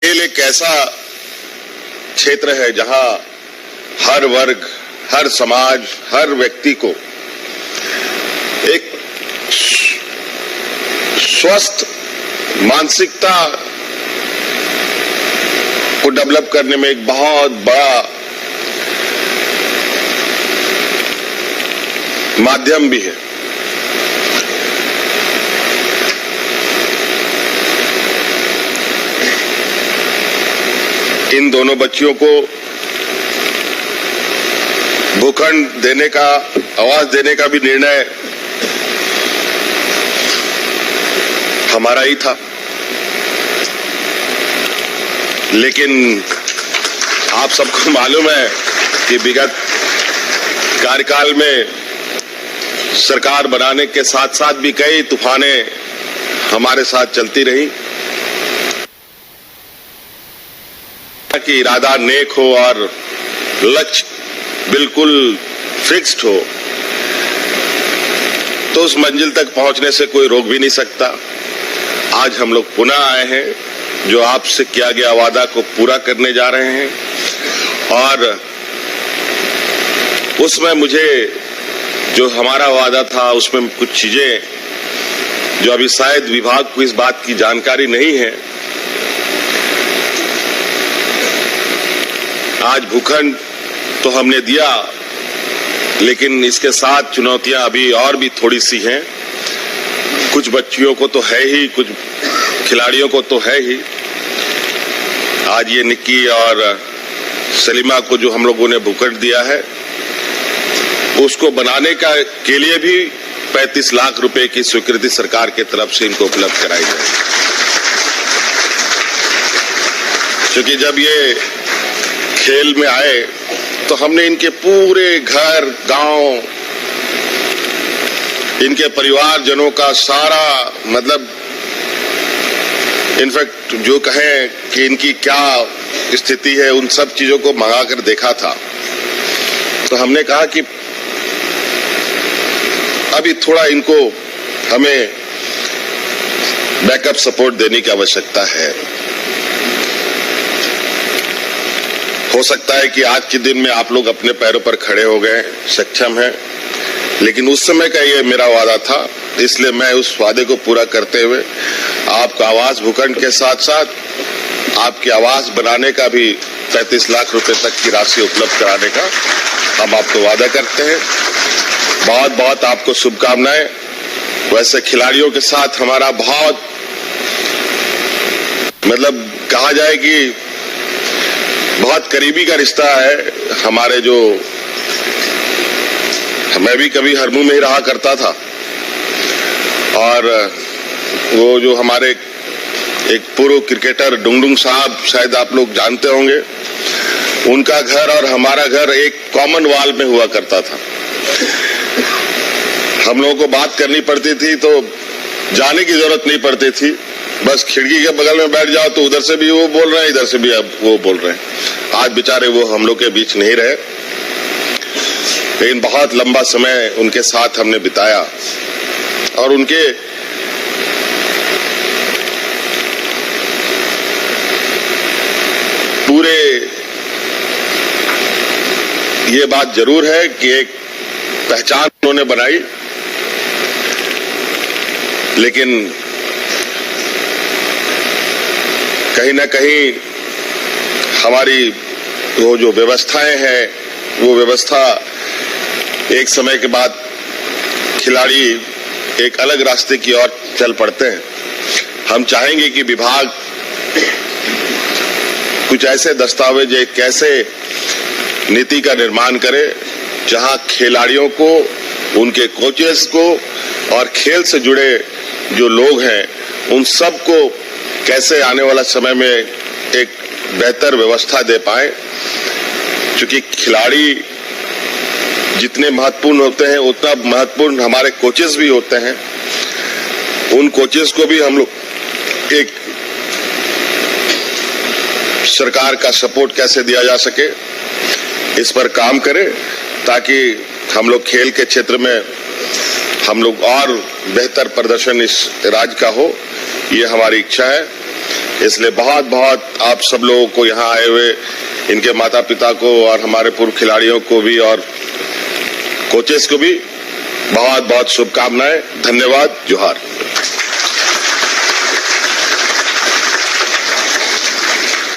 खेल एक ऐसा क्षेत्र है जहां हर वर्ग, हर समाज, हर व्यक्ति को एक स्वस्थ मानसिकता को डेवलप करने में एक बहुत बड़ा माध्यम भी है। इन दोनों बच्चियों को भूखंड देने का, आवास देने का भी निर्णय हमारा ही था, लेकिन आप सबको मालूम है कि विगत कार्यकाल में सरकार बनाने के साथ साथ भी कई तूफानें हमारे साथ चलती रही कि इरादा नेक हो और लक्ष्य बिल्कुल फिक्स्ड हो तो उस मंजिल तक पहुंचने से कोई रोक भी नहीं सकता। आज हम लोग पुनः आए हैं, जो आपसे किया गया वादा को पूरा करने जा रहे हैं और उसमें मुझे जो हमारा वादा था उसमें कुछ चीजें जो अभी शायद विभाग को इस बात की जानकारी नहीं है। आज भूखंड तो हमने दिया, लेकिन इसके साथ चुनौतियां अभी और भी थोड़ी सी हैं। कुछ बच्चियों को तो है ही, कुछ खिलाड़ियों को तो है ही। आज ये निक्की और सलीमा को जो हम लोगों ने भूखंड दिया है, उसको बनाने के लिए भी 35 लाख रुपए की स्वीकृति सरकार की तरफ से इनको उपलब्ध कराई जाए। क्योंकि जब ये खेल में आए तो हमने इनके पूरे घर, गांव, इनके परिवारजनों का सारा मतलब इनफैक्ट जो कहें कि इनकी क्या स्थिति है, उन सब चीजों को मंगा कर देखा था। तो हमने कहा कि अभी थोड़ा इनको हमें बैकअप सपोर्ट देने की आवश्यकता है। हो सकता है कि आज के दिन में आप लोग अपने पैरों पर खड़े हो गए, सक्षम हैं, लेकिन उस समय का ये मेरा वादा था, इसलिए मैं उस वादे को पूरा करते हुए आपका आवास भूखंड के साथ साथ आपके आवास बनाने का भी 35 लाख रुपए तक की राशि उपलब्ध कराने का हम आपको वादा करते हैं। बहुत बहुत आपको शुभकामनाएं। वैसे खिलाड़ियों के साथ हमारा बहुत मतलब कहा जाए कि बहुत करीबी का रिश्ता है। हमारे जो मैं भी कभी हरमू में ही रहा करता था और वो जो हमारे एक पूर्व क्रिकेटर डुंगडुंग साहब, शायद आप लोग जानते होंगे, उनका घर और हमारा घर एक कॉमन वॉल में हुआ करता था। हम लोगों को बात करनी पड़ती थी तो जाने की जरूरत नहीं पड़ती थी, बस खिड़की के बगल में बैठ जाओ तो उधर से भी वो बोल रहे हैं, इधर से भी अब वो बोल रहे हैं। आज बेचारे वो हम लोग के बीच नहीं रहे, लेकिन बहुत लंबा समय उनके साथ हमने बिताया और उनके पूरे ये बात जरूर है कि एक पहचान उन्होंने बनाई, लेकिन कहीं ना कहीं हमारी वो जो व्यवस्थाएं हैं, वो व्यवस्था एक समय के बाद खिलाड़ी एक अलग रास्ते की ओर चल पड़ते हैं। हम चाहेंगे कि विभाग कुछ ऐसे दस्तावेज, एक ऐसे नीति का निर्माण करे जहां खिलाड़ियों को, उनके कोचेस को और खेल से जुड़े जो लोग हैं उन सबको कैसे आने वाला समय में एक बेहतर व्यवस्था दे पाए। क्योंकि खिलाड़ी जितने महत्वपूर्ण होते हैं उतना महत्वपूर्ण हमारे कोचेस भी होते हैं। उन कोचेस को भी हम लोग एक सरकार का सपोर्ट कैसे दिया जा सके, इस पर काम करें ताकि हम लोग खेल के क्षेत्र में हम लोग और बेहतर प्रदर्शन इस राज्य का हो, ये हमारी इच्छा है। इसलिए बहुत बहुत आप सब लोगों को यहाँ आए हुए इनके माता पिता को और हमारे पूर्व खिलाड़ियों को भी और कोचेस को भी बहुत बहुत शुभकामनाएं। धन्यवाद। जोहार।